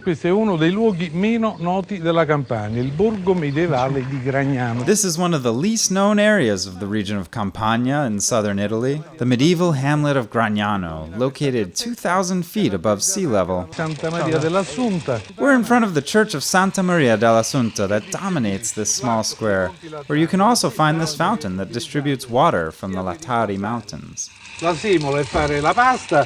Questo è uno dei luoghi meno noti della Campania, il borgo medievale di Gragnano. This is one of the least known areas of the region of Campania in southern Italy, the medieval hamlet of Gragnano, located 2,000 feet above sea level. Santa Maria dell'Assunta. We're in front of the Church of Santa Maria dell'Assunta that dominates this small square, where you can also find this fountain that distributes water from the Latari Mountains. La semola è fare la pasta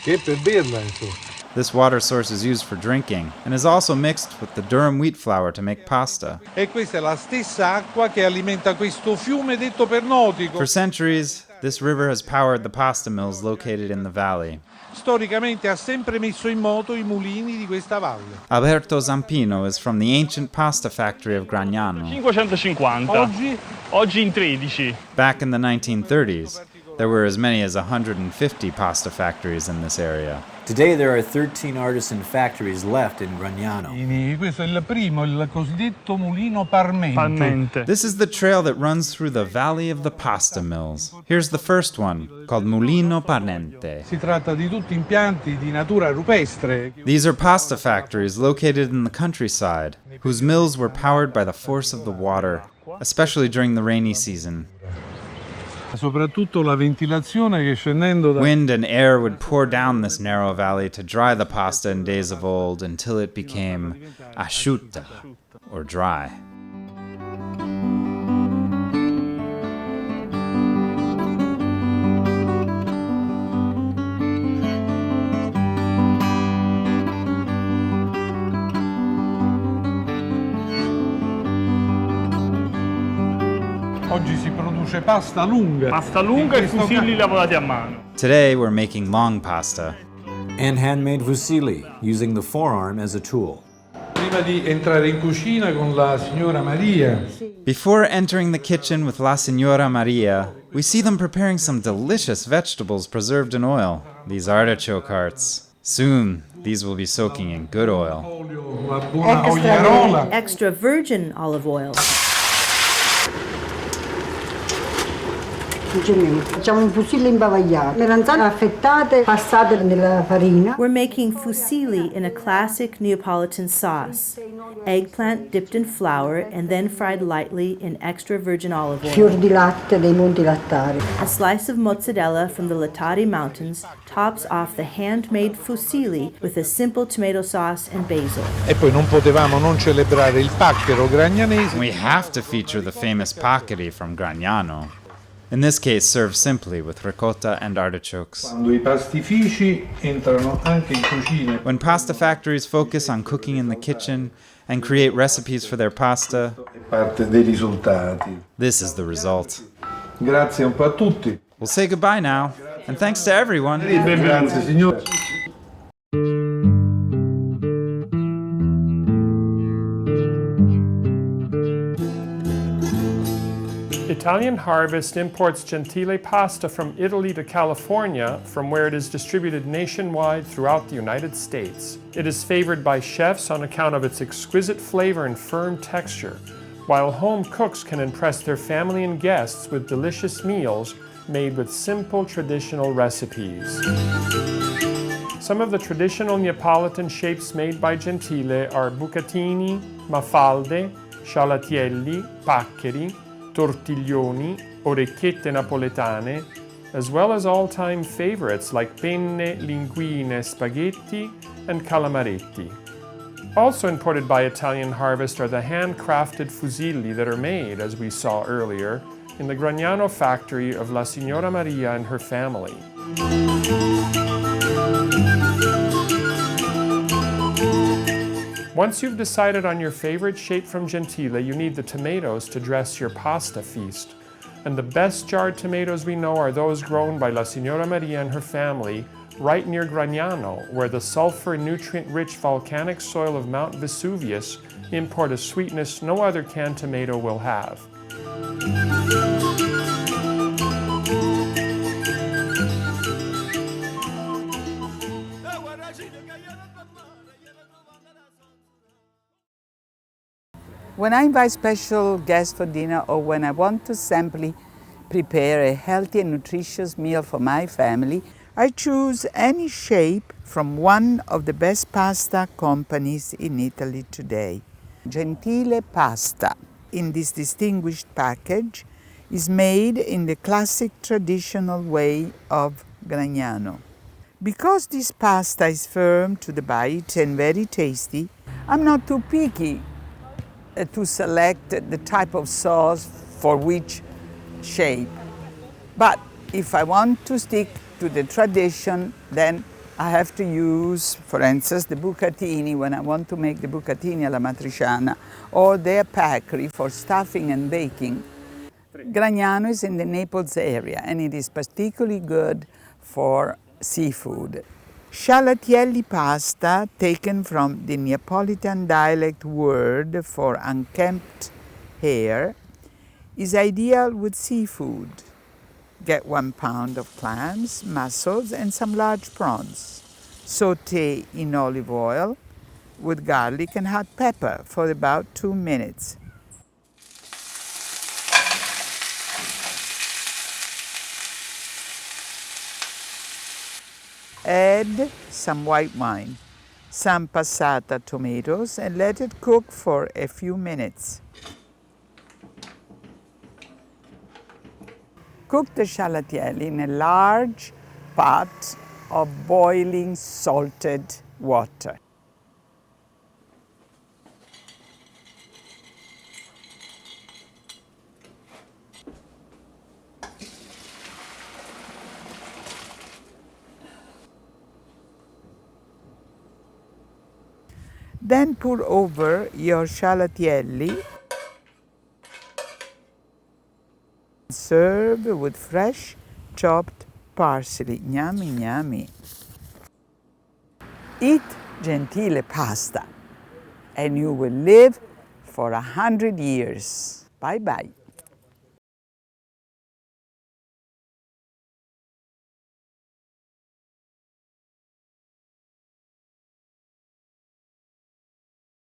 che è per berla, insomma. This water source is used for drinking and is also mixed with the durum wheat flour to make pasta. E questa è la stessa acqua che alimenta questo fiume detto pernotico. For centuries, this river has powered the pasta mills located in the valley. Storicamente ha sempre messo in moto i mulini di questa valle. Alberto Zampino is from the ancient pasta factory of Gragnano. 550. Oggi in 13. Back in the 1930s, there were as many as 150 pasta factories in this area. Today there are 13 artisan factories left in Gragnano. Questo è il primo, il cosiddetto mulino parmente. This is the trail that runs through the valley of the pasta mills. Here's the first one, called Mulino Parente. Si tratta di tutti impianti di natura rupestre. These are pasta factories located in the countryside, whose mills were powered by the force of the water, especially during the rainy season. Soprattutto la ventilazione che scendendo da... Wind and air would pour down this narrow valley to dry the pasta in days of old until it became asciutta, or dry. Oggi si produce pasta lunga. Pasta lunga e fusilli lavorati a mano. Today we're making long pasta. And handmade fusilli, using the forearm as a tool. Prima di entrare in cucina con la signora Maria. Before entering the kitchen with La Signora Maria, we see them preparing some delicious vegetables preserved in oil, these artichoke hearts. Soon, these will be soaking in good oil. La buona ogliarola. Extra virgin olive oil. Facciamo un fusilli imbavagliato, melanzane affettate, passate nella farina. We're making fusilli in a classic Neapolitan sauce. Eggplant dipped in flour and then fried lightly in extra virgin olive oil. Fior di latte dei Monti Lattari. A slice of mozzarella from the Latari Mountains tops off the handmade fusilli with a simple tomato sauce and basil. E poi non potevamo non celebrare il pacchero gragnanese. We have to feature the famous paccheri from Gragnano. In this case, served simply with ricotta and artichokes. Quando i pastifici entrano anche in cucina. When pasta factories focus on cooking in the kitchen and create recipes for their pasta, È parte dei risultati. this is the result. Grazie un po' a tutti. We'll say goodbye now, and thanks to everyone. Grazie signore. Italian Harvest imports Gentile pasta from Italy to California, from where it is distributed nationwide throughout the United States. It is favored by chefs on account of its exquisite flavor and firm texture, while home cooks can impress their family and guests with delicious meals made with simple traditional recipes. Some of the traditional Neapolitan shapes made by Gentile are bucatini, mafalde, scialatielli, paccheri, tortiglioni, orecchiette napoletane, as well as all-time favorites like penne, linguine, spaghetti, and calamaretti. Also imported by Italian Harvest are the handcrafted fusilli that are made, as we saw earlier, in the Gragnano factory of La Signora Maria and her family. Once you've decided on your favorite shape from Gentile, you need the tomatoes to dress your pasta feast. And the best jarred tomatoes we know are those grown by La Signora Maria and her family right near Gragnano, where the sulfur nutrient-rich volcanic soil of Mount Vesuvius impart a sweetness no other canned tomato will have. When I invite special guests for dinner or when I want to simply prepare a healthy and nutritious meal for my family, I choose any shape from one of the best pasta companies in Italy today. Gentile pasta, in this distinguished package, is made in the classic traditional way of Gragnano. Because this pasta is firm to the bite and very tasty, I'm not too picky to select the type of sauce for which shape. But if I want to stick to the tradition, then I have to use, for instance, the bucatini when I want to make the bucatini alla matriciana, or their packery for stuffing and baking. Gragnano is in the Naples area, and it is particularly good for seafood. Scialatielli pasta, taken from the Neapolitan dialect word for unkempt hair, is ideal with seafood. Get 1 pound of clams, mussels, and some large prawns. Sauté in olive oil with garlic and hot pepper for about 2 minutes. Add some white wine, some passata tomatoes, and let it cook for a few minutes. Cook the scialatielli in a large pot of boiling salted water. Then pour over your scialatielli. Serve with fresh chopped parsley. Yummy, yummy. Eat gentile pasta and you will live for 100 years. Bye-bye.